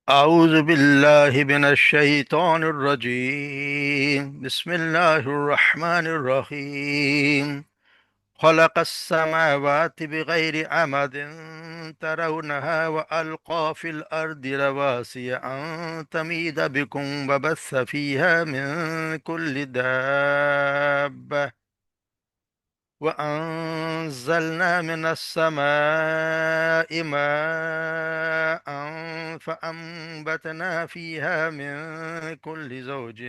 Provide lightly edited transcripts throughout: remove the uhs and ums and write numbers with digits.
أعوذ بالله من الشيطان الرجيم. بسم الله الرحمن الرحيم. خلق السماوات بغير عمد ترونها وألقى في الأرض رواسي أن تميد بكم وبث فيها من كل دابة وأنزلنا من السماء ماء فأنبتنا فيها من كل زوج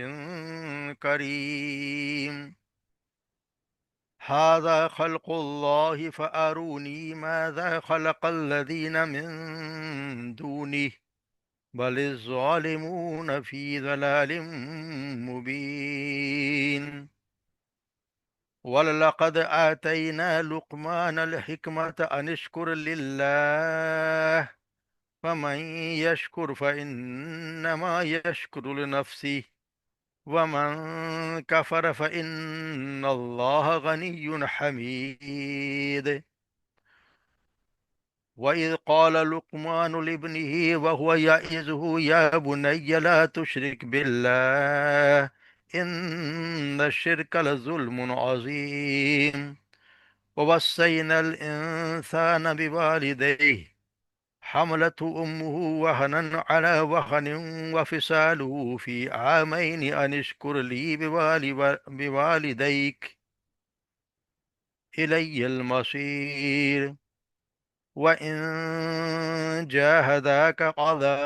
كريم. هذا خلق الله فأروني ماذا خلق الذين من دونه بل الظالمون في ضلال مبين. ولقد آتينا لقمان الحكمة أن اشكر لله فمن يشكر فإنما يشكر لنفسه ومن كفر فإن الله غني حميد. وإذ قال لقمان لابنه وهو يعظه يا بني لا تشرك بالله إن الشرك لظلم عظيم. ووصينا الإنسان بوالديه حملته أمه وهنا على وهن وفصاله في عامين أن اشكر لي بوالديك إلي المصير. وإن جاهداك على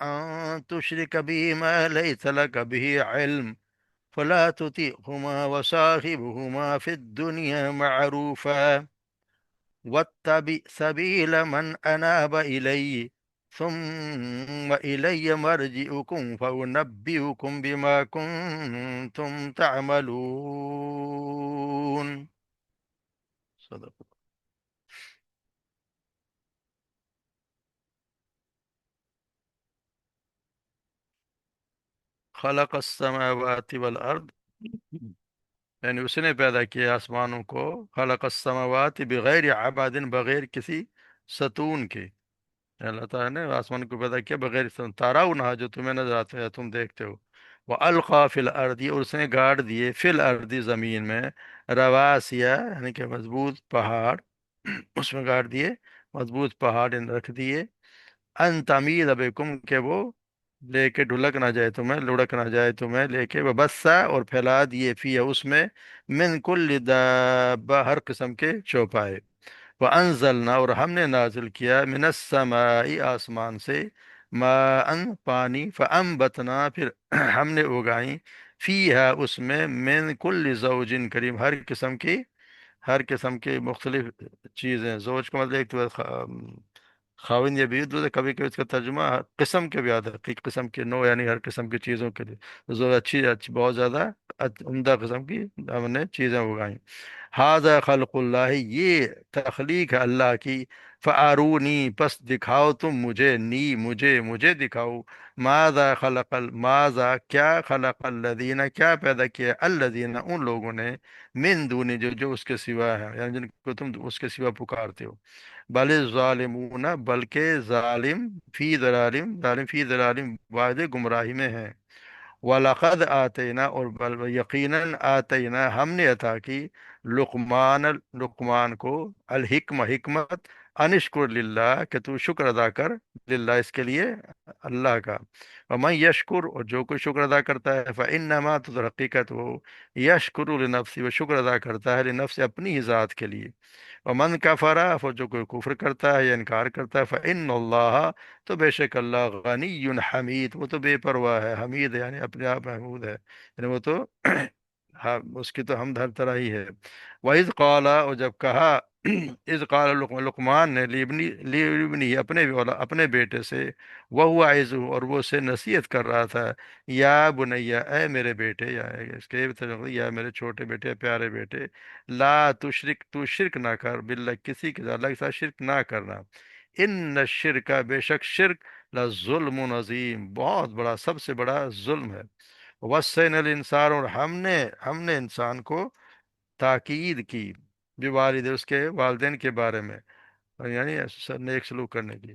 أن تشرك بي ما ليس لك به علم فلا تطيعهما وصاحبهما في الدنيا معروفا واتبع سبيل من أناب إلي ثم إلي مرجئكم فأنبئكم بما كنتم تعملون. صدق. خلق السماوات والأرض، یعنی اس نے پیدا کیا آسمانوں کو. خلق السماوات بغیر عباد، بغیر کسی ستون کے. اللہ تعالیٰ نے آسمان کو پیدا کیا بغیر تاراؤنہا، جو تمہیں نظر آتے ہیں، تم دیکھتے ہو. وہ القا فی الارض، اور اس نے گاڑ دیے فی الارض، زمین میں. رواسیا یعنی کہ مضبوط پہاڑ اس میں گاڑ دیے، مضبوط پہاڑ رکھ دیے. ان تمید بکم، کہ وہ لے کے ڈھلک نہ جائے تمہیں، لڑک نہ جائے تمہیں لے کے. وبثا، اور پھیلا دیے فی اس میں. من کل دابہ، ہر قسم کے چوپائے. وَأَنزَلْنَا، اور ہم نے نازل کیا. من السماء، آسمان سے. ماءً، پانی. فَأَنبَتْنَا، پھر ہم نے اگائیں. فیہا، اس میں. من کل زوج کریم، ہر قسم کی مختلف چیزیں. زوج کا مطلب ایک تو خاوند یا بیوی دوسرے، کبھی کبھی اس کا ترجمہ قسم کے بھی آتا ہے، کئی قسم کے نو، یعنی ہر قسم کی چیزوں کے لیے جو اچھی اچھی، بہت زیادہ عمدہ قسم کی ہم نے چیزیں اگائیں. ھذا خلق اللہ، یہ تخلیق ہے اللہ کی. فارونی، پس دکھاؤ تم مجھے. مجھے دکھاؤ. ماذا کیا. خلق الذین، کیا پیدا کیا. الذین، ان لوگوں نے. من دونی، جو اس کے سوا ہے، یعنی جن کو تم اس کے سوا پکارتے ہو. بل الظالمون، بلکہ ظالم فی ضلال واحد، گمراہی میں ہیں. وَلَقَدْ آتَيْنَا، اور یقیناً آتَيْنَا، ہم نے عطا کی. لقمان کو. حکمت. انشکر للہ، کہ تو شکر ادا کر. للہ، اس کے لیے، اللہ کا. وَمَن یشکر، اور جو کوئی شکر ادا کرتا ہے. فَإِنَّمَا، تو حقیقت وہ. یشکر لنفسی، وہ شکر ادا کرتا ہے لنفس، اپنی ہی ذات کے لیے. ومن کفر، اور جو کوئی کفر کرتا ہے یا انکار کرتا ہے. فإن اللہ، تو بے شک اللہ. غنی حمید، وہ تو بے پرواہ ہے. حمید یعنی اپنے آپ محمود ہے، یعنی وہ تو ہاں، اس کی تو حمد ہر طرح ہی ہے. وَإِذْ قَالَ، اور جب کہا. اذ قال لقمان نے. لیبنی، اپنے بیٹے سے. وَهُوَ يَعِظُهُ، اور وہ اسے نصیحت کر رہا تھا. یا بنیا، اے میرے بیٹے، یا اس کے یا میرے چھوٹے بیٹے، پیارے بیٹے. لا تشرک، تو شرک نہ کر. باللہ، کسی کے ساتھ، اللہ کے ساتھ شرک نہ کرنا. ان الشرک، بے شک شرک. لظلم عظیم، بہت بڑا، سب سے بڑا ظلم ہے. وصینا الانسان، اور ہم نے انسان کو تاکید کی. بوالد، اس کے والدین کے بارے میں، یعنی نیک سلوک کرنے کی.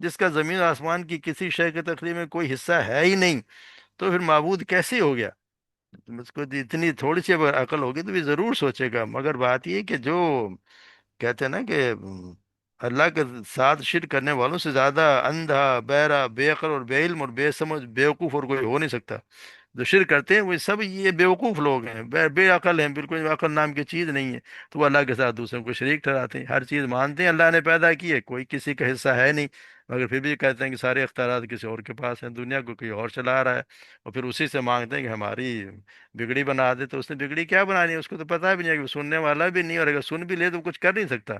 جس کا زمین و آسمان کی کسی شے کے تخلیق میں کوئی حصہ ہے ہی نہیں، تو پھر معبود کیسے ہو گیا؟ مجھ کو اتنی تھوڑی سی اگر عقل ہوگی تو بھی ضرور سوچے گا، مگر بات یہ کہ جو کہتے ہیں نا کہ اللہ کے ساتھ شرک کرنے والوں سے زیادہ اندھا، بہرا، بے عقل اور بے علم اور بے سمجھ، بے وقوف اور کوئی ہو نہیں سکتا۔ جو شرک کرتے ہیں وہ سب یہ بیوقوف لوگ ہیں، بے عقل ہیں، بالکل عقل نام کی چیز نہیں ہے، تو وہ اللہ کے ساتھ دوسروں کو شریک ٹھہراتے ہیں، ہر چیز مانتے ہیں اللہ نے پیدا کی ہے، کوئی کسی کا حصہ ہے نہیں، مگر پھر بھی کہتے ہیں کہ سارے اختیارات کسی اور کے پاس ہیں، دنیا کو کوئی اور چلا رہا ہے، اور پھر اسی سے مانگتے ہیں کہ ہماری بگڑی بنا دے، تو اس نے بگڑی کیا بنانی ہے؟ اس کو تو پتہ بھی نہیں ہے، کہ وہ سننے والا بھی نہیں، اور اگر سن بھی لے تو کچھ کر نہیں سکتا۔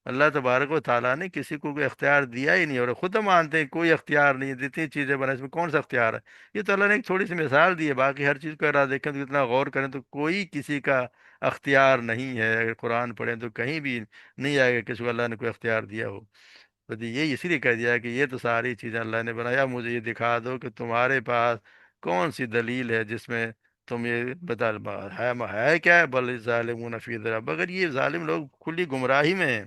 اللہ تبارک و تعالیٰ نے کسی کو کوئی اختیار دیا ہی نہیں، اور خود ہم مانتے ہیں کوئی اختیار نہیں ہے، جتنی چیزیں بنا اس میں کون سا اختیار ہے؟ یہ تو اللہ نے ایک تھوڑی سی مثال دی ہے، باقی ہر چیز کو اگر آپ دیکھیں تو اتنا غور کریں تو کوئی کسی کا اختیار نہیں ہے، اگر قرآن پڑھیں تو کہیں بھی نہیں آئے گا کسی کو اللہ نے کوئی اختیار دیا ہو۔ تو یہ اسی لیے کہہ دیا ہے کہ یہ تو ساری چیزیں اللہ نے بنایا، مجھے یہ دکھا دو کہ تمہارے پاس کون سی دلیل ہے جس میں تم یہ بتا، ہے کیا ہے؟ بل ظالمون فی ضلال، مگر یہ ظالم لوگ کھلی گمراہی میں ہیں،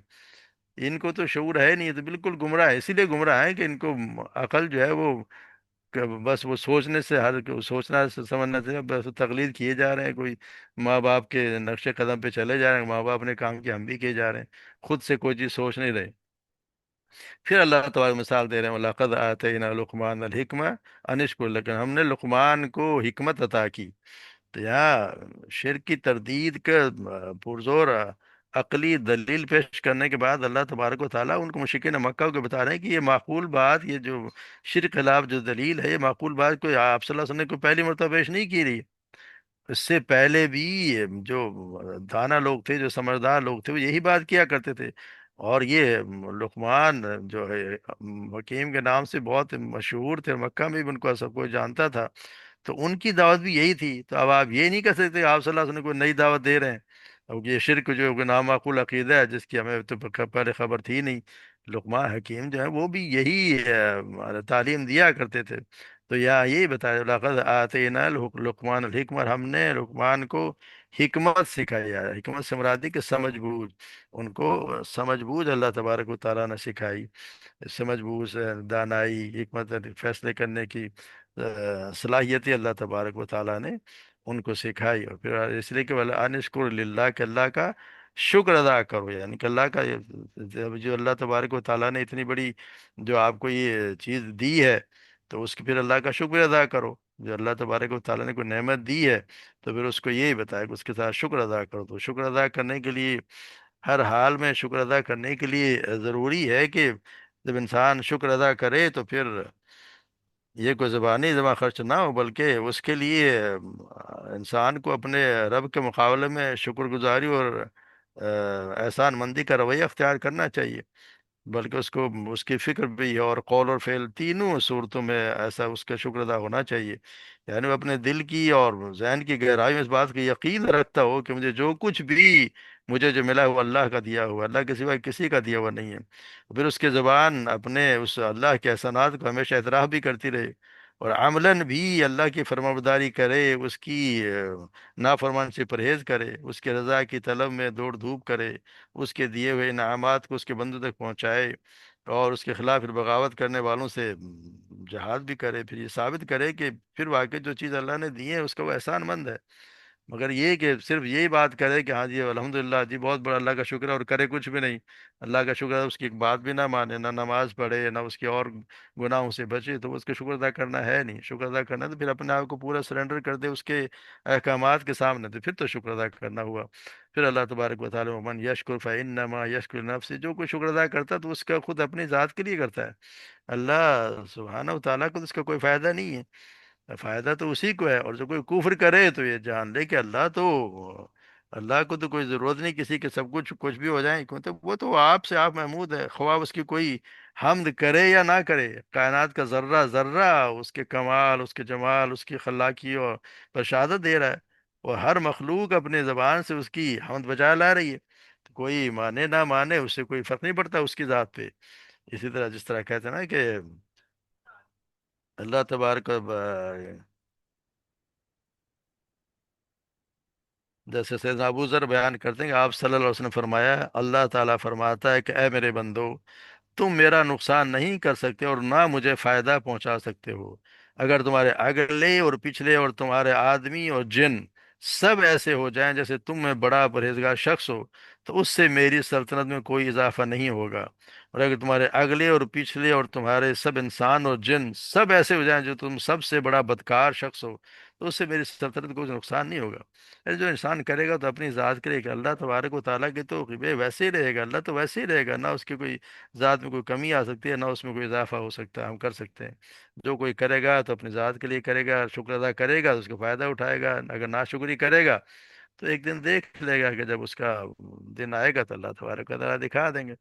ان کو تو شعور ہے نہیں، یہ تو بالکل گمراہ ہے، اسی لیے گمراہ ہے کہ ان کو عقل جو ہے وہ بس وہ سوچنے سے، ہر سوچنا سے سمجھنا سے بس تقلید کیے جا رہے ہیں، کوئی ماں باپ کے نقش قدم پہ چلے جا رہے ہیں، ماں باپ نے کام کیا ہم بھی کیے جا رہے ہیں، خود سے کوئی چیز سوچ نہیں رہے۔ پھر اللہ تبارک مثال دے رہے ہیں، وَلَقَدْ آتَيْنَا لُقْمَانَ الْحِكْمَةَ أَنِ اشْكُرْ، لیکن ہم نے لقمان کو حکمت عطا کی۔ تو یہاں شرک کی تردید کا پرزور عقلی دلیل پیش کرنے کے بعد اللہ تبارک و تعالیٰ ان کو مشرکین مکہ کو بتا رہے ہیں کہ یہ معقول بات، یہ جو شرک خلاف جو دلیل ہے، یہ معقول بات کوئی آپ صلی اللہ علیہ وسلم نے کوئی پہلی مرتبہ پیش نہیں کی رہی، اس سے پہلے بھی جو دانا لوگ تھے، جو سمجھدار لوگ تھے، وہ یہی بات کیا کرتے تھے، اور یہ لقمان جو ہے حکیم کے نام سے بہت مشہور تھے، مکہ میں بھی ان کو سب کوئی جانتا تھا، تو ان کی دعوت بھی یہی تھی، تو اب آپ یہ نہیں کہہ سکتے کہ آپ صلی اللہ علیہ وسلم کو نئی دعوت دے رہے ہیں، اب یہ شرک جو کہ نامعقول عقیدہ ہے جس کی ہمیں تو پہلے خبر تھی نہیں، لقمان حکیم جو ہے وہ بھی یہی تعلیم دیا کرتے تھے۔ تو یہاں یہی بتایا، لقد آتینا لقمان الحکمت، ہم نے لقمان کو حکمت سکھائی ہے، حکمت سے مراد ہے کہ سمجھ بوجھ، ان کو سمجھ بوجھ اللہ تبارک و تعالیٰ نے سکھائی، سمجھ بوجھ، دانائی، حکمت، فیصلے کرنے کی صلاحیت اللہ تبارک و تعالیٰ نے ان کو سکھائی، اور پھر اس لیے کہ انشکر للہ، کہ اللہ کا شکر ادا کرو، یعنی کہ اللہ کا جو اللہ تبارک و تعالیٰ نے اتنی بڑی جو آپ کو یہ چیز دی ہے، تو اس کی پھر اللہ کا شکر ادا کرو، جو اللہ تبارک و تعالیٰ نے کوئی نعمت دی ہے تو پھر اس کو یہی بتایا کہ اس کے ساتھ شکر ادا کرو، تو شکر ادا کرنے کے لیے ہر حال میں شکر ادا کرنے کے لیے ضروری ہے کہ جب انسان شکر ادا کرے تو پھر یہ کوئی زبانی جمع خرچ نہ ہو، بلکہ اس کے لیے انسان کو اپنے رب کے مقابلے میں شکر گزاری اور احسان مندی کا رویہ اختیار کرنا چاہیے، بلکہ اس کو اس کی فکر بھی ہے، اور قول اور فعل تینوں صورتوں میں ایسا اس کا شکر ادا ہونا چاہیے، یعنی وہ اپنے دل کی اور ذہن کی گہرائی میں اس بات کا یقین رکھتا ہو کہ مجھے جو کچھ بھی مجھے جو ملا ہوا اللہ کا دیا ہوا، اللہ کے سوا کسی کا دیا ہوا نہیں ہے، پھر اس کے زبان اپنے اس اللہ کے احسانات کو ہمیشہ اعتراف بھی کرتی رہے، اور عملاً بھی اللہ کی فرمانبرداری کرے، اس کی نافرمان سے پرہیز کرے، اس کے رضا کی طلب میں دوڑ دھوپ کرے، اس کے دیے ہوئے انعامات کو اس کے بندوں تک پہنچائے، اور اس کے خلاف پھر بغاوت کرنے والوں سے جہاد بھی کرے، پھر یہ ثابت کرے کہ پھر واقعی جو چیز اللہ نے دی ہے اس کا وہ احسان مند ہے، مگر یہ کہ صرف یہی بات کرے کہ ہاں جی الحمدللہ جی بہت بڑا اللہ کا شکر ہے، اور کرے کچھ بھی نہیں، اللہ کا شکر ہے، اس کی ایک بات بھی نہ مانے، نہ نماز پڑھے، نہ اس کے اور گناہوں سے بچے، تو اس کا شکر ادا کرنا ہے نہیں، شکر ادا کرنا تو پھر اپنے آپ کو پورا سرنڈر کر دے اس کے احکامات کے سامنے، تو پھر تو شکر ادا کرنا ہوا۔ پھر اللہ تبارک و تعالیٰ من یشکر فإنما یشکر نفسہ، جو کوئی شکر ادا کرتا ہے تو اس کا خود اپنی ذات کے لیے کرتا ہے، اللہ سبحانہ و تعالیٰ کو تو اس کا کوئی فائدہ نہیں ہے، فائدہ تو اسی کو ہے، اور جو کوئی کفر کرے تو یہ جان لے کہ اللہ کو تو کوئی ضرورت نہیں کسی کے سب کچھ بھی ہو جائے، کیونکہ وہ تو آپ سے آپ محمود ہے، خواہ اس کی کوئی حمد کرے یا نہ کرے، کائنات کا ذرہ ذرہ اس کے کمال، اس کے جمال، اس کی خلاقی اور پر شہادت دے رہا ہے، اور ہر مخلوق اپنے زبان سے اس کی حمد بجا لا رہی ہے، تو کوئی مانے نہ مانے اس سے کوئی فرق نہیں پڑتا اس کی ذات پہ۔ اسی طرح جس طرح کہتے ہیں نا کہ اللہ تبارک جیسے سیدنا ابو ذر بیان کرتے ہیں کہ آپ صلی اللہ علیہ وسلم نے فرمایا، اللہ تعالیٰ فرماتا ہے کہ اے میرے بندو، تم میرا نقصان نہیں کر سکتے اور نہ مجھے فائدہ پہنچا سکتے ہو۔ اگر تمہارے اگلے اور پچھلے اور تمہارے آدمی اور جن سب ایسے ہو جائیں جیسے تم میں بڑا پرہیزگار شخص ہو، تو اس سے میری سلطنت میں کوئی اضافہ نہیں ہوگا۔ اور اگر تمہارے اگلے اور پچھلے اور تمہارے سب انسان اور جن سب ایسے ہو جائیں جو تم سب سے بڑا بدکار شخص ہو، تو اس سے میری سلطنت میں کوئی نقصان نہیں ہوگا۔ جو انسان کرے گا تو اپنی ذات کرے گا، اللہ تبارک و تعالیٰ کے تو ویسے ہی رہے گا، اللہ تو ویسے ہی رہے گا، نہ اس کی کوئی ذات میں کوئی کمی آ سکتی ہے، نہ اس میں کوئی اضافہ ہو سکتا ہے، ہم کر سکتے ہیں۔ جو کوئی کرے گا تو اپنی ذات کے لیے کرے گا، شکر ادا کرے گا تو اس کا فائدہ اٹھائے گا، اگر ناشکری کرے گا تو ایک دن دیکھ لے گا کہ جب اس کا دن آئے گا تو اللہ تبارک و تعالیٰ دکھا دیں گے۔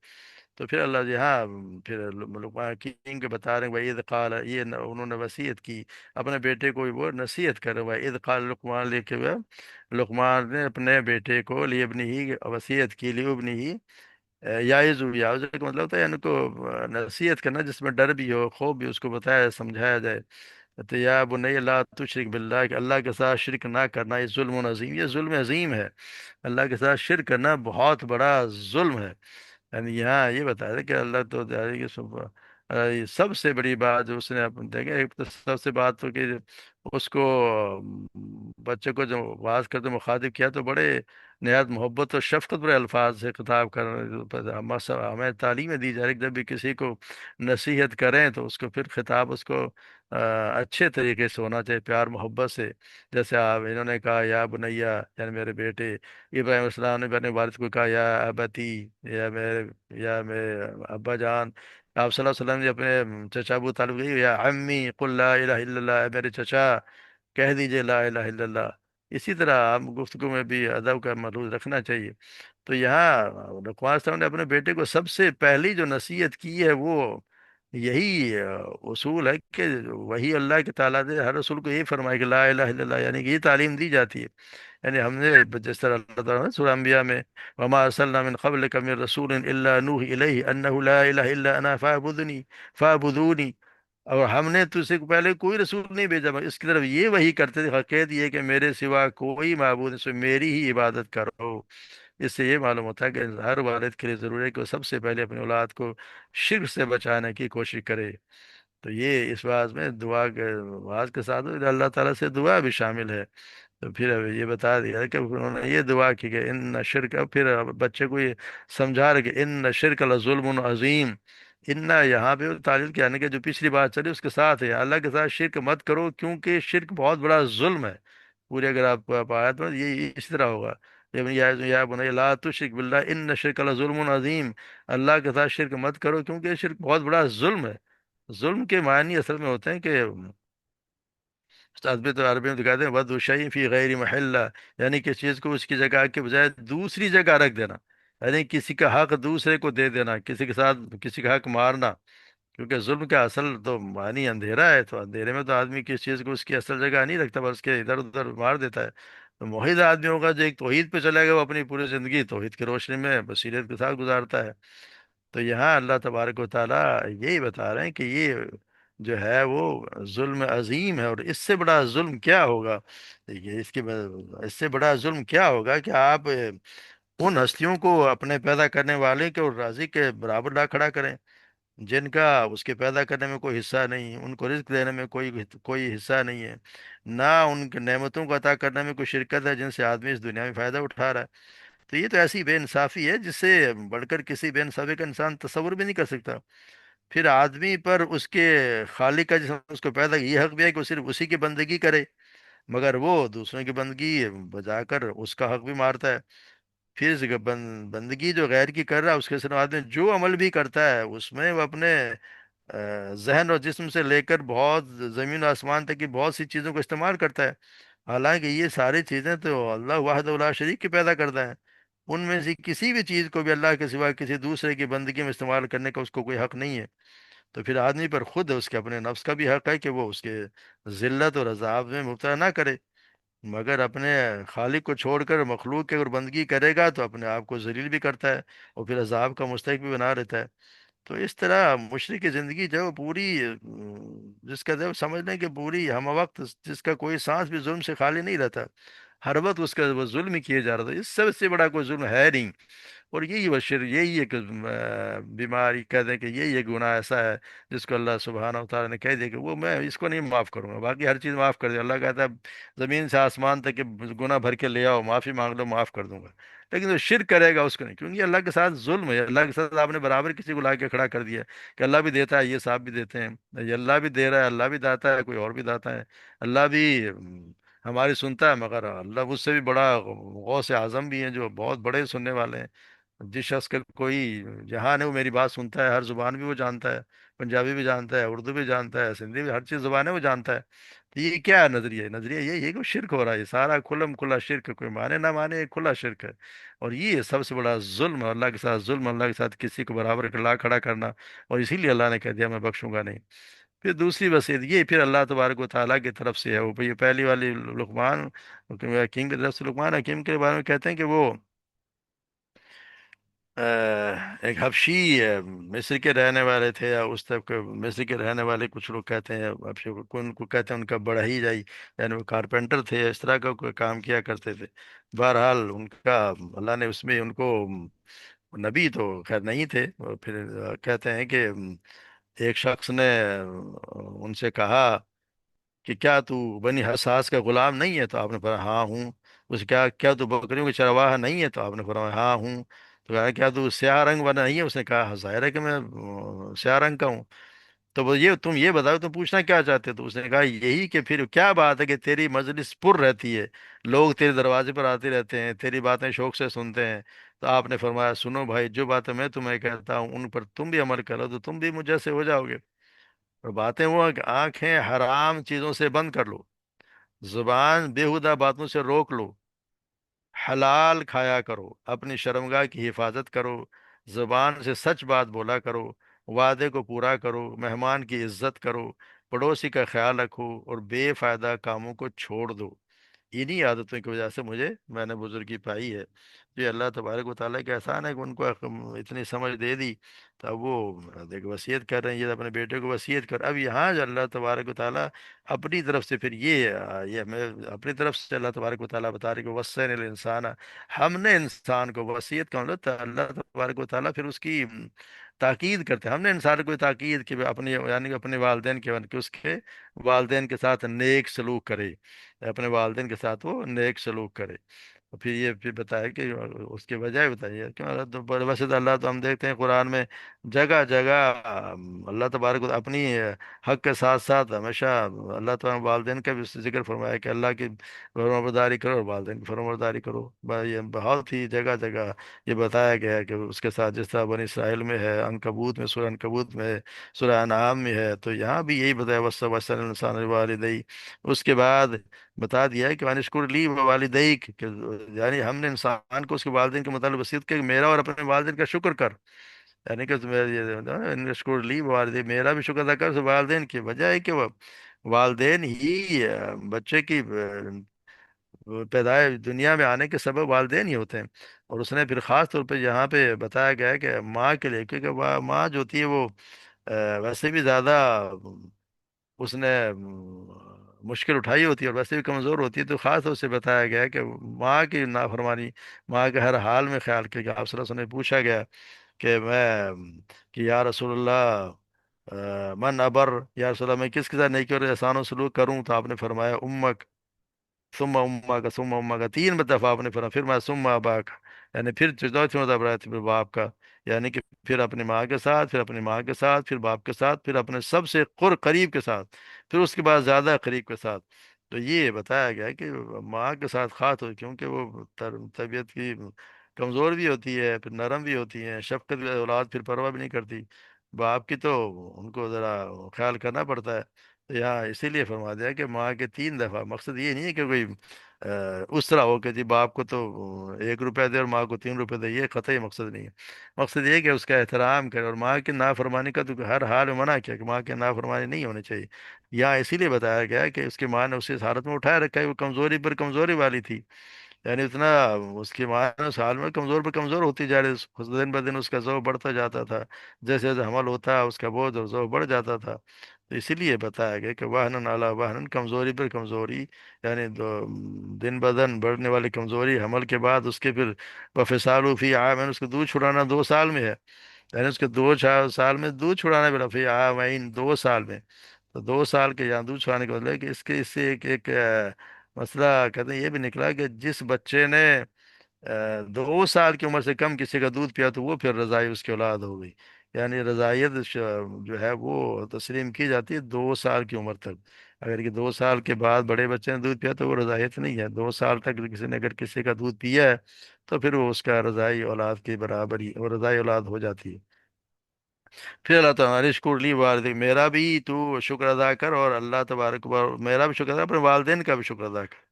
تو پھر اللہ جی ہاں، پھر لقمان حکیم کے بتا رہے ہیں بھائی، اذ قال، یہ انہوں نے وصیت کی اپنے بیٹے کو، وہ نصیحت کر رہے ہیں بھائی، اذ قال لقمان، لے کے وہ لقمان نے اپنے بیٹے کو، لی ابنی ہی وصیت کی، لی ابنی ہی یعظ، یعظ کا مطلب ہوتا ہے ان کو نصیحت کرنا جس میں ڈر بھی ہو، خوف بھی، اس کو بتایا سمجھایا جائے۔ تو یا بنی لا تشرک باللہ، کہ اللہ کے ساتھ شرک نہ کرنا، یہ ظلم عظیم، یہ ظلم عظیم ہے۔ اللہ کے ساتھ شرک کرنا بہت بڑا ظلم ہے۔ یعنی یہاں یہ بتایا کہ اللہ تو جاری کہ یہ سب سے بڑی بات جو اس نے دیکھیں، ایک تو سب سے بات تو کہ اس کو بچے کو جو واز کرتے مخاطب کیا تو بڑے نہایت محبت اور شفقت بڑے الفاظ سے خطاب کر ہمیں تعلیمیں دی جا رہی کہ جب بھی کسی کو نصیحت کریں تو اس کو پھر خطاب اس کو اچھے طریقے سے ہونا چاہیے، پیار محبت سے۔ جیسے آپ انہوں نے کہا یا بنیا، یعنی میرے بیٹے، ابراہیم علیہ السلام نے اپنے والد کو کہا یا ابتی، یا میرے ابا جان۔ آپ صلی اللہ علیہ وسلم نے اپنے چچا ابو طالب کو یا عمی قل لا الہ الا اللہ، اے میرے چچا کہہ دیجئے لا الہ الا اللہ۔ اسی طرح ہم گفتگو میں بھی ادب کا ملحوظ رکھنا چاہیے۔ تو یہاں لقمان علیہ السلام نے اپنے بیٹے کو سب سے پہلی جو نصیحت کی ہے وہ یہی اصول ہے کہ وہی اللہ کے تعالیٰ نے ہر رسول کو یہی فرمایا کہ لا الہ الا اللہ، یعنی کہ یہ تعلیم دی جاتی ہے۔ یعنی ہم نے جس طرح اللہ تعالیٰ نے سورہ انبیاء میں وما ارسلنا من قبلک من رسول الا نوحی الیہ انہ لا الہ الا انا فاعبدونی، اور ہم نے تجھ سے پہلے کوئی رسول نہیں بھیجا مگر اس کی طرف یہ وہی کرتے تھے، کہہ دیے کہ میرے سوا کوئی معبود نہیں، سو میری ہی عبادت کرو۔ اس سے یہ معلوم ہوتا ہے کہ ہر والد کے لیے ضروری ہے کہ وہ سب سے پہلے اپنی اولاد کو شرک سے بچانے کی کوشش کرے۔ تو یہ اس واز میں دعا کے واز کے ساتھ اللہ تعالیٰ سے دعا بھی شامل ہے۔ تو پھر اب یہ بتا دیا کہ انہوں نے یہ دعا کی کہ ان شرک، پھر بچے کو یہ سمجھا رہے کہ ان شرک لظلم عظیم۔ ان یہاں پہ تعلیم کیا ہے کہ جو پچھلی بات چلی اس کے ساتھ ہے، اللہ کے ساتھ شرک مت کرو کیونکہ شرک بہت بڑا ظلم ہے۔ پورے اگر آپ آیت میں یہ اس طرح ہوگا، یا بنی لا تشرک باللہ ان شرک لظلم عظیم، اللہ کے ساتھ شرک مت کرو کیونکہ شرک بہت بڑا ظلم ہے۔ ظلم کے معنی اصل میں ہوتے ہیں کہ استاد بھی تو عربی میں دکھاتے ہیں ود شیء فی غیر محلہ، یعنی کسی چیز کو اس کی جگہ کے بجائے دوسری جگہ رکھ دینا، یعنی کسی کا حق دوسرے کو دے دینا، کسی کے ساتھ کسی کا حق مارنا۔ کیونکہ ظلم کا اصل تو معنی اندھیرا ہے، تو اندھیرے میں تو آدمی کسی چیز کو اس کی اصل جگہ نہیں رکھتا بس کے ادھر ادھر مار دیتا ہے۔ تو موحد آدمی ہوگا جو ایک توحید پہ چلے گا، وہ اپنی پوری زندگی توحید کی روشنی میں بصیرت کے ساتھ گزارتا ہے۔ تو یہاں اللہ تبارک و تعالیٰ یہی بتا رہے ہیں کہ یہ جو ہے وہ ظلم عظیم ہے، اور اس سے بڑا ظلم کیا ہوگا؟ دیکھیے اس سے بڑا ظلم کیا ہوگا کہ آپ ان ہستیوں کو اپنے پیدا کرنے والے کے اور رازق کے برابر لا کھڑا کریں جن کا اس کے پیدا کرنے میں کوئی حصہ نہیں، ان کو رزق دینے میں کوئی کوئی حصہ نہیں ہے، نہ ان کے نعمتوں کو عطا کرنے میں کوئی شرکت ہے جن سے آدمی اس دنیا میں فائدہ اٹھا رہا ہے۔ تو یہ تو ایسی بے انصافی ہے جس سے بڑھ کر کسی بے انصافی کا انسان تصور بھی نہیں کر سکتا۔ پھر آدمی پر اس کے خالق کا، جس نے اس کو پیدا کیا، یہ حق بھی ہے کہ وہ صرف اسی کی بندگی کرے، مگر وہ دوسروں کی بندگی بجا کر اس کا حق بھی مارتا ہے۔ پھر اس کا بندگی جو غیر کی کر رہا ہے اس کے ساتھ آدمی جو عمل بھی کرتا ہے اس میں وہ اپنے ذہن اور جسم سے لے کر بہت زمین و آسمان تک کی بہت سی چیزوں کو استعمال کرتا ہے، حالانکہ یہ ساری چیزیں تو اللہ وحدہ لا شریک کی پیدا کرتا ہے۔ ان میں سے کسی بھی چیز کو بھی اللہ کے سوا کسی دوسرے کی بندگی میں استعمال کرنے کا اس کو کوئی حق نہیں ہے۔ تو پھر آدمی پر خود اس کے اپنے نفس کا بھی حق ہے کہ وہ اس کے ذلت اور عذاب میں مبتلا نہ کرے، مگر اپنے خالق کو چھوڑ کر مخلوق کی اگر بندگی کرے گا تو اپنے آپ کو ذلیل بھی کرتا ہے اور پھر عذاب کا مستحق بھی بنا رہتا ہے۔ تو اس طرح مشرک کی زندگی جو ہے وہ پوری جس کا جو سمجھ لیں کہ پوری ہم وقت، جس کا کوئی سانس بھی ظلم سے خالی نہیں رہتا، ہر وقت اس کا وہ ظلم ہی کیے جا رہا تھا، اس سب سے بڑا کوئی ظلم ہے نہیں۔ اور یہی وہ یہی ایک بیماری کہہ دیں کہ یہی ایک گناہ ایسا ہے جس کو اللہ سبحانہ و تعالیٰ نے کہہ دیا کہ وہ میں اس کو نہیں معاف کروں گا، باقی ہر چیز معاف کر دیا، اللہ کہتا ہے زمین سے آسمان تک کہ گناہ بھر کے لے آؤ، معافی مانگ لو، معاف کر دوں گا، لیکن جو شرک کرے گا اس کو نہیں، کیونکہ یہ اللہ کے ساتھ ظلم ہے، اللہ کے ساتھ آپ نے برابر کسی کو لا کے کھڑا کر دیا کہ اللہ بھی دیتا ہے، یہ صاحب بھی دیتے ہیں، یہ اللہ بھی دے رہا ہے، اللہ بھی داتا ہے، کوئی اور بھی داتا ہے، اللہ بھی ہماری سنتا ہے، مگر اللہ اس سے بھی بڑا غوث اعظم بھی ہیں جو بہت بڑے سننے والے ہیں، جس شخص کا کوئی جہان ہے وہ میری بات سنتا ہے، ہر زبان بھی وہ جانتا ہے، پنجابی بھی جانتا ہے، اردو بھی جانتا ہے، سندھی بھی، ہر چیز زبان ہے وہ جانتا ہے۔ تو یہ کیا ہے نظریہ؟ نظریہ یہ ہے کہ وہ شرک ہو رہا ہے، یہ سارا کھلم کھلا شرک ہے، کوئی مانے نہ مانے یہ کھلا شرک ہے، اور یہ سب سے بڑا ظلم ہے، اللہ کے ساتھ ظلم، اللہ کے ساتھ کسی کو برابر لا کھڑا کرنا، اور اسی لیے اللہ نے کہہ دیا میں بخشوں گا نہیں۔ پھر دوسری وصیت یہ پھر اللہ تبارک و تعالیٰ کی طرف سے ہے، وہ یہ پہلی والی لقمان حکیم کی طرف سے، لقمان حکیم کے بارے میں کہتے ہیں کہ وہ ایک حبشی مصر کے رہنے والے تھے، یا اس طرف کے مصر کے رہنے والے کچھ لوگ کہتے ہیں حبشی کو، ان کو کہتے ہیں ان کا بڑا ہی جائی، یعنی وہ کارپینٹر تھے، اس طرح کا کوئی کام کیا کرتے تھے۔ بہرحال ان کا اللہ نے اس میں ان کو نبی تو خیر نہیں تھے، اور پھر کہتے ہیں کہ ایک شخص نے ان سے کہا کہ کیا تو بنی حساس کا غلام نہیں ہے؟ تو آپ نے فرمایا ہاں ہوں۔ اس کیا کیا تو بکریوں کے چرواہا نہیں ہے؟ تو آپ نے فرمایا ہاں ہوں۔ تو کہا کیا تو سیاہ رنگ والا نہیں ہے؟ اس نے کہا "ہاں، ظاہر ہے کہ میں سیاہ رنگ کا ہوں"۔ تو وہ یہ تم یہ بتاؤ تم پوچھنا کیا چاہتے ہو؟ تو اس نے کہا یہی کہ پھر کیا بات ہے کہ تیری مجلس پر رہتی ہے، لوگ تیرے دروازے پر آتے رہتے ہیں، تیری باتیں شوق سے سنتے ہیں۔ تو آپ نے فرمایا سنو بھائی، جو باتیں میں تمہیں کہتا ہوں ان پر تم بھی عمل کرو تو تم بھی مجھ جیسے ہو جاؤ گے۔ اور باتیں وہ ہیں کہ آنکھیں حرام چیزوں سے بند کر لو، زبان بیہودہ باتوں سے روک لو، حلال کھایا کرو، اپنی شرمگاہ کی حفاظت کرو، زبان سے سچ بات بولا کرو، وعدے کو پورا کرو، مہمان کی عزت کرو، پڑوسی کا خیال رکھو، اور بے فائدہ کاموں کو چھوڑ دو۔ انہی عادتوں کی وجہ سے میں نے بزرگی پائی ہے۔ یہ اللہ تبارک و تعالیٰ کا احسان ہے کہ ان کو اتنی سمجھ دے دی، تو اب وہ دیکھ وصیت کر رہے ہیں، یہ اپنے بیٹے کو وصیت کر، اب یہاں جو اللہ تبارک و تعالیٰ اپنی طرف سے پھر یہ میں اپنی طرف سے اللہ تبارک و تعالیٰ بتا رہے کہ وصینا الانسان، ہم نے انسان کو وصیت کا مطلب اللہ تبارک و تعالیٰ پھر اس کی تاکید کرتے ہیں، ہم نے انسان کو تاکید کہ وہ اپنی یعنی کہ اپنے والدین کہ اس کے والدین کے ساتھ نیک سلوک کرے، اپنے والدین کے ساتھ وہ نیک سلوک کرے۔ اور پھر یہ پھر بتایا کہ اس کی وجہ بتائیے کیوں ویسے تو اللہ تو ہم دیکھتے ہیں قرآن میں جگہ جگہ اللہ تبارک و اپنی حق کے ساتھ ساتھ ہمیشہ اللہ تعالیٰ والدین کا بھی ذکر فرمایا کہ اللہ کی فرمانبرداری کرو اور والدین کی فرمانبرداری کرو، یہ بہت ہی جگہ جگہ یہ بتایا گیا ہے کہ اس کے ساتھ جس طرح بنی اسرائیل میں ہے، عنکبوت میں، سورہ عنکبوت میں ہے، سورہ انعام میں ہے، تو یہاں بھی یہی بتایا وصلی الانسان والدی۔ اس کے بعد بتا دیا ہے کہ انشکر لی والدیک کہ یعنی ہم نے انسان کو اس کے والدین کے متعلق وصیت کی کہ میرا اور اپنے والدین کا شکر کر، یعنی کہ تمہیں یہ انشکر لی والدین، میرا بھی شکر ادا کر، اس والدین کی وجہ ہے کہ وہ والدین ہی بچے کی پیدائش دنیا میں آنے کے سبب والدین ہی ہوتے ہیں۔ اور اس نے پھر خاص طور پہ یہاں پہ بتایا گیا ہے کہ ماں کے لیے، کیونکہ ماں جو ہوتی ہے وہ ویسے بھی زیادہ اس نے مشکل اٹھائی ہوتی ہے اور ویسے بھی کمزور ہوتی ہے، تو خاص طور سے بتایا گیا ہے کہ ماں کی نافرمانی، ماں کے ہر حال میں خیال کیا کہ آپ صلی اللہ علیہ وسلم نے پوچھا گیا کہ کہ یا رسول اللہ من ابر، یا رسول اللہ میں کس کے ساتھ نیکی اور احسان و سلوک کروں؟ تو آپ نے فرمایا امک، ثم امہ کا، ثم امہ کا، تین دفعہ آپ نے فرمایا، پھر میں ثم ابا کا، یعنی پھر چوتھی مرتبہ برائے پھر باپ کا، یعنی کہ پھر اپنی ماں کے ساتھ، پھر اپنی ماں کے ساتھ، پھر باپ کے ساتھ، پھر اپنے سب سے قریب کے ساتھ، پھر اس کے بعد زیادہ قریب کے ساتھ۔ تو یہ بتایا گیا ہے کہ ماں کے ساتھ خاص ہو، کیونکہ وہ طبیعت کی کمزور بھی ہوتی ہے، پھر نرم بھی ہوتی ہے، شفقت بھی، اولاد پھر پرواہ بھی نہیں کرتی، باپ کی تو ان کو ذرا خیال کرنا پڑتا ہے۔ تو یہاں اسی لیے فرما دیا کہ ماں کے تین دفعہ، مقصد یہ نہیں ہے کہ کوئی اس طرح ہو کہ جی باپ کو تو 1 روپیہ دے اور ماں کو 3 روپے دے، یہ قطعی مقصد نہیں ہے۔ مقصد یہ ہے کہ اس کا احترام کرے، اور ماں کی نافرمانی کا تو ہر حال میں منع کیا کہ ماں کی نافرمانی نہیں ہونی چاہیے۔ یہاں اسی لیے بتایا گیا ہے کہ اس کی ماں نے اسے اس حالت میں اٹھائے رکھا ہے، وہ کمزوری پر کمزوری والی تھی، یعنی اتنا اس کی ماں نے اس حال میں کمزور پر کمزور ہوتی جا رہی، دن بہ دن اس کا ذوق بڑھتا جاتا تھا، جیسے جیسے حمل ہوتا ہے اس کا بوجھ اور ذوق بڑھ جاتا تھا۔ تو اسی لیے بتایا گیا کہ واہن اعلیٰ واہن، کمزوری پر کمزوری، یعنی دن بدن بڑھنے والی کمزوری، حمل کے بعد اس کے پھر وفصال فی عام، اس کو دودھ چھڑانا 2 سال میں ہے، یعنی اس کے 2 سال میں دودھ چھڑانا بھی فی عامین، 2 سال میں. تو 2 سال کے یہاں دودھ چھڑانے کا مطلب ہے کہ اس سے ایک مسئلہ کہتے ہیں یہ بھی نکلا کہ جس بچے نے 2 سال کی عمر سے کم کسی کا دودھ پیا تو وہ پھر رضاعی اس کی اولاد ہو گئی. یعنی رضاعیت جو ہے وہ تسلیم کی جاتی ہے 2 سال کی عمر تک. اگر یہ 2 سال کے بعد بڑے بچے نے دودھ پیا تو وہ رضاعیت نہیں ہے. 2 سال تک کسی نے اگر کسی کا دودھ پیا ہے تو پھر وہ اس کا رضاعی اولاد کے برابر ہی، اور رضاعی اولاد ہو جاتی ہے. پھر اللہ تعالیٰ شکر لی والد، میرا بھی تو شکر ادا کر، اور اللہ تبارک میرا بھی شکر ادا کر، اپنے والدین کا بھی شکر ادا کر.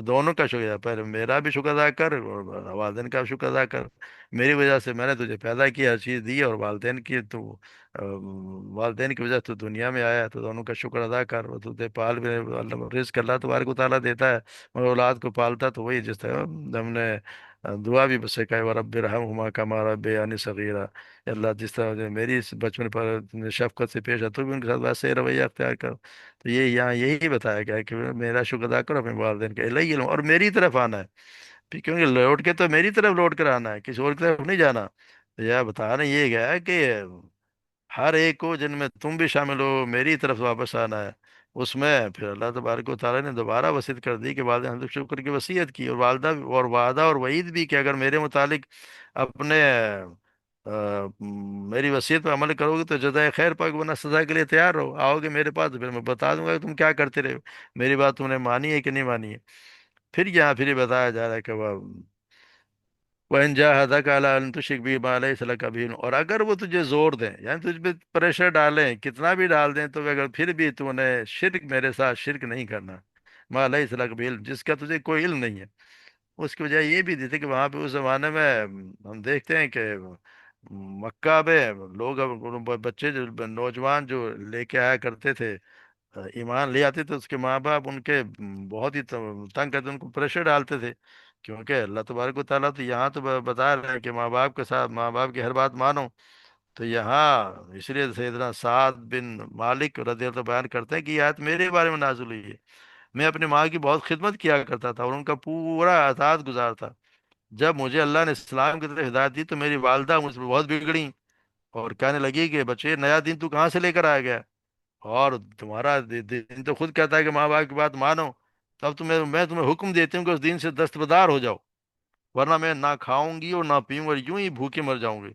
دونوں کا شکریہ، پہلے میرا بھی شکر ادا کر اور والدین کا بھی شکر ادا کر. میری وجہ سے میں نے تجھے پیدا کیا، ہر چیز دی، اور والدین کی تو والدین کی وجہ سے تو دنیا میں آیا، تو دونوں کا شکر ادا کر. اور تجھے پال بھی، اللہ رزق اللہ تبارک و تعالیٰ دیتا ہے، مگر اولاد کو پالتا تو وہی، جس طرح ہم نے دعا بھی بس سکھائی، و رب ارحمہما کما ربیانی صغیرا. اللہ جس طرح جو میری اس بچپن پر شفقت سے پیش آ تو بھی ان کے ساتھ ویسے ہی رویہ اختیار کر. تو یہ یہاں یہی بتایا گیا ہے کہ میرا شکر ادا کرو، اپنے والدین کا الہی علم، اور میری طرف آنا ہے. پھر کیونکہ لوٹ کے تو میری طرف لوٹ کر آنا ہے، کسی اور کی طرف نہیں جانا. تو یہ بتانا یہ گیا ہے کہ ہر ایک کو، جن میں تم بھی شامل ہو، میری طرف واپس آنا ہے. اس میں پھر اللہ تبارک و تعالیٰ نے دوبارہ وصیت کر دی کہ والدہ حمد شکر کی وصیت کی، اور والدہ اور وعدہ اور وعید بھی کہ اگر میرے متعلق اپنے میری وصیت پہ عمل کرو گے تو جزائے خیر پاک، ورنہ سزا کے لیے تیار رہو. آؤ گے میرے پاس تو پھر میں بتا دوں گا کہ تم کیا کرتے رہے ہو، میری بات تم نے مانی ہے کہ نہیں مانی ہے. پھر یہاں پھر یہ بتایا جا رہا ہے کہ وَإِنْ جَاهَدَكَ عَلَىٰ أَن تُشْرِكَ بِي مَا لَيْسَ لَكَ بِهِ عِلْمٌ، اور اگر وہ تجھے زور دیں، یعنی تجھ پہ پریشر ڈالیں، کتنا بھی ڈال دیں، تو اگر پھر بھی تو نے شرک، میرے ساتھ شرک نہیں کرنا، مَا لَيْسَ لَكَ بِهِ عِلْم، جس کا تجھے کوئی علم نہیں ہے. اس کی وجہ یہ بھی دی تھی کہ وہاں پہ اس زمانے میں ہم دیکھتے ہیں کہ مکہ میں لوگ، بچے جو نوجوان جو لے کے آیا کرتے تھے، ایمان لے آتے تھے، اس کے ماں باپ ان کے بہت ہی تنگ کرتے، ان کو پریشر ڈالتے تھے. کیونکہ اللہ تبارک و تعالیٰ تو یہاں تو بتا رہے ہیں کہ ماں باپ کے ساتھ، ماں باپ کی ہر بات مانو. تو یہاں اس لیے سیدنا سعد بن مالک رضی اللہ عنہ بیان کرتے ہیں کہ یہ آیت میرے بارے میں نازل ہوئی ہے. میں اپنی ماں کی بہت خدمت کیا کرتا تھا اور ان کا پورا اطاعت گزار تھا. جب مجھے اللہ نے اسلام کی طرف ہدایت دی تو میری والدہ مجھ سے بہت بگڑی، اور کہنے لگی کہ بچے نیا دین تو کہاں سے لے کر آ گیا، اور تمہارا دین تو خود کہتا ہے کہ ماں باپ کی بات مانو. تب میں تمہیں حکم دیتی ہوں کہ اس دین سے دستبردار ہو جاؤ، ورنہ میں نہ کھاؤں گی اور نہ پیوں گی، اور یوں ہی بھوکے مر جاؤں گی.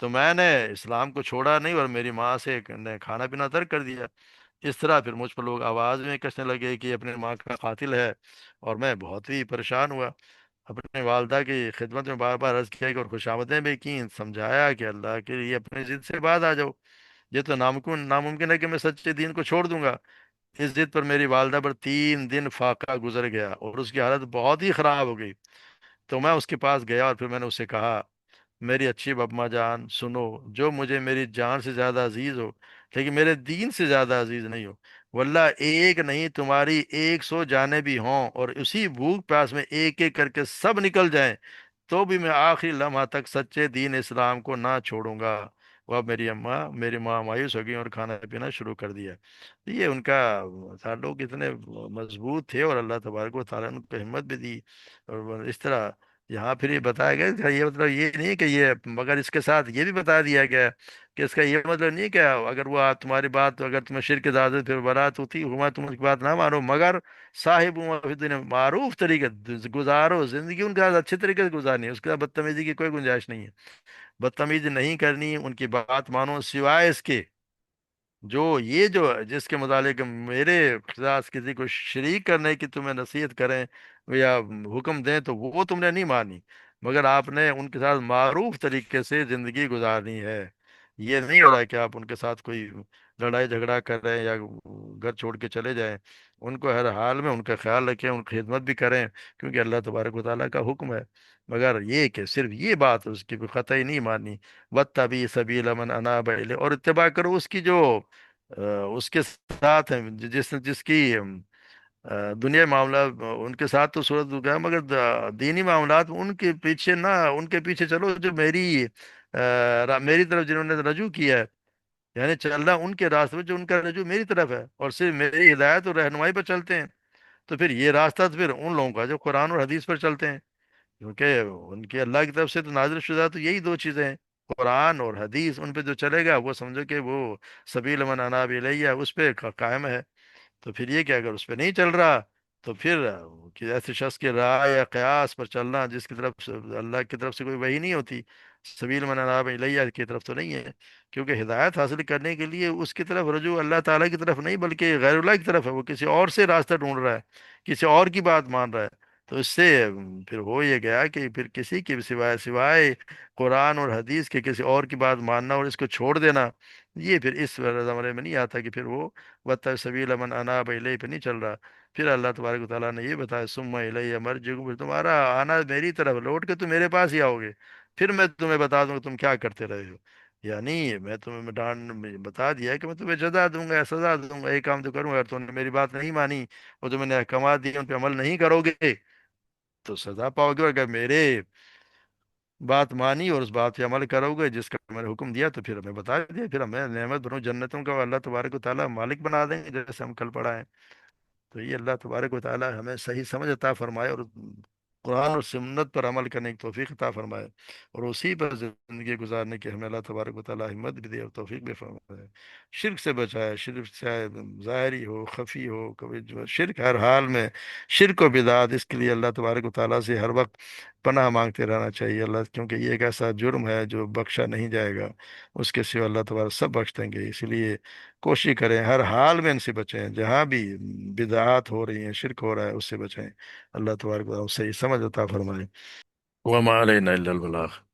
تو میں نے اسلام کو چھوڑا نہیں، اور میری ماں سے نے کھانا پینا ترک کر دیا. اس طرح پھر مجھ پر لوگ آواز میں کسنے لگے کہ یہ اپنے ماں کا قاتل ہے، اور میں بہت ہی پریشان ہوا. اپنے والدہ کی خدمت میں بار بار عرض کیا کہ، اور خوشامدیں بھی کی، سمجھایا کہ اللہ کے لیے اپنی ضد سے باز آ جاؤ، یہ تو ناممکن ہے کہ میں سچے دین کو چھوڑ دوں گا. اس ضد پر میری والدہ پر 3 دن فاقہ گزر گیا اور اس کی حالت بہت ہی خراب ہو گئی. تو میں اس کے پاس گیا اور پھر میں نے اسے کہا، میری اچھی بپما جان سنو، جو مجھے میری جان سے زیادہ عزیز ہو لیکن میرے دین سے زیادہ عزیز نہیں ہو، واللہ ایک نہیں تمہاری 100 جانیں بھی ہوں، اور اسی بھوک پیاس میں ایک ایک کر کے سب نکل جائیں، تو بھی میں آخری لمحہ تک سچے دین اسلام کو نہ چھوڑوں گا. وہ اب میری ماں مایوس ہو گئی اور کھانا پینا شروع کر دیا. یہ ان کا تعلق اتنے مضبوط تھے، اور اللہ تبارک و تعالیٰ نے ان کو ہمت بھی دی. اور اس طرح یہاں پھر یہ بتایا گیا کہ یہ مطلب یہ نہیں کہ یہ، مگر اس کے ساتھ یہ بھی بتا دیا گیا کہ اس کا یہ مطلب نہیں کہ اگر وہ تمہاری بات، اگر تمہیں شرک کی اجازت پھر برات ہوتی ہوا تم اس کی بات نہ مانو، مگر صاحب دنیا معروف طریقے گزارو زندگی، ان کے ساتھ اچھے طریقے سے گزارنی ہے، اس کے ساتھ بدتمیزی کی کوئی گنجائش نہیں ہے. بدتمیزی نہیں کرنی، ان کی بات مانو، سوائے اس کے جو جس کے متعلق میرے خلاف کسی کو شریک کرنے کی تمہیں نصیحت کریں یا حکم دیں تو وہ تم نے نہیں مانی، مگر آپ نے ان کے ساتھ معروف طریقے سے زندگی گزارنی ہے. یہ نہیں ہو رہا ہے کہ آپ ان کے ساتھ کوئی لڑائی جھگڑا کر رہے ہیں یا گھر چھوڑ کے چلے جائیں. ان کو ہر حال میں ان کا خیال رکھیں، ان کی خدمت بھی کریں، کیونکہ اللہ تبارک و تعالیٰ کا حکم ہے. مگر یہ کہ صرف یہ بات اس کی قطعی نہیں ماننی. وَاتَّبِعْ سَبِيلَ مَنْ أَنَابَ إِلَيْهِ، اور اتباع کرو اس کی جو اس کے ساتھ ہیں، جس کی دنیا معاملات ان کے ساتھ تو صورت گیا، مگر دینی معاملات میں ان کے پیچھے نہ، ان کے پیچھے چلو جو میری طرف جنہوں نے رجوع کیا ہے. یعنی چلنا ان کے راستے پہ جو ان کا رجوع میری طرف ہے، اور صرف میری ہدایت اور رہنمائی پر چلتے ہیں، تو پھر یہ راستہ تو پھر ان لوگوں کا جو قرآن اور حدیث پر چلتے ہیں، کیونکہ ان کے اللہ کی طرف سے تو نازل شدہ تو یہی دو چیزیں ہیں، قرآن اور حدیث، ان پہ جو چلے گا وہ سمجھو کہ وہ سبیل من اناب الیہ اس پہ قائم ہے۔ تو پھر یہ کہ اگر اس پہ نہیں چل رہا، تو پھر کہ ایسے شخص کے رائے یا قیاس پر چلنا جس کی طرف اللہ کی طرف سے کوئی وحی نہیں ہوتی، سبیل من اناب الیہ کی طرف تو نہیں ہے، کیونکہ ہدایت حاصل کرنے کے لیے اس کی طرف رجوع اللہ تعالیٰ کی طرف نہیں بلکہ غیر اللہ کی طرف ہے، وہ کسی اور سے راستہ ڈھونڈ رہا ہے، کسی اور کی بات مان رہا ہے۔ تو اس سے پھر ہو یہ گیا کہ پھر کسی کے بھی سوائے قرآن اور حدیث کے کسی اور کی بات ماننا اور اس کو چھوڑ دینا، یہ پھر اس زمرے میں نہیں آتا کہ پھر وہ وَاتَّبِعْ سَبِيلَ مَنْ أَنَابَ إِلَيَّ پہ نہیں چل رہا۔ پھر اللہ تبارک و تعالیٰ نے یہ بتایا ثُمَّ إِلَيَّ مَرْجِعُكُمْ، پھر تمہارا آنا میری طرف، لوٹ کے تم میرے پاس ہی آؤ گے، پھر میں تمہیں بتا دوں کہ تم کیا کرتے رہے ہو۔ یعنی میں تمہیں بتا دیا ہے کہ میں تمہیں جزا دوں گا، سزا دوں گا، ایک کام تو کروں گا، اگر تم نے میری بات نہیں مانی اور جو میں نے احکامات دیے ان پہ عمل نہیں کرو گے تو سزا پاؤ گے، اور اگر میرے بات مانی اور اس بات پہ عمل کرو گے جس کا میں نے حکم دیا، تو پھر ہمیں بتا دیا، پھر ہمیں نعمت بنو جنتوں کا اللہ تبارک و تعالیٰ مالک بنا دیں گے، جیسے ہم کل پڑھا ہے۔ تو یہ اللہ تبارک و تعالیٰ ہمیں صحیح سمجھ عطا فرمائے، اور قرآن اور سنت پر عمل کرنے کی توفیق عطا فرمائے، اور اسی پر زندگی گزارنے کی ہمیں اللہ تبارک و تعالیٰ ہمت بھی دے اور توفیق بھی فرمائے۔ شرک سے بچائے، شرک چاہے ظاہری ہو خفی ہو، کبھی جو شرک ہر حال میں، شرک و بدعات، اس کے لیے اللہ تبارک و تعالیٰ سے ہر وقت پناہ مانگتے رہنا چاہیے اللہ، کیونکہ یہ ایک ایسا جرم ہے جو بخشا نہیں جائے گا، اس کے سوا اللہ تبارک سب بخش دیں گے۔ اسی لیے کوشش کریں ہر حال میں ان سے بچیں، جہاں بھی بدعات ہو رہی ہیں، شرک ہو رہا ہے، اس سے بچیں۔ اللہ تبارک و تعالیٰ صحیح سمجھ عطا فرمائے۔ وما علینا الا البلاغ۔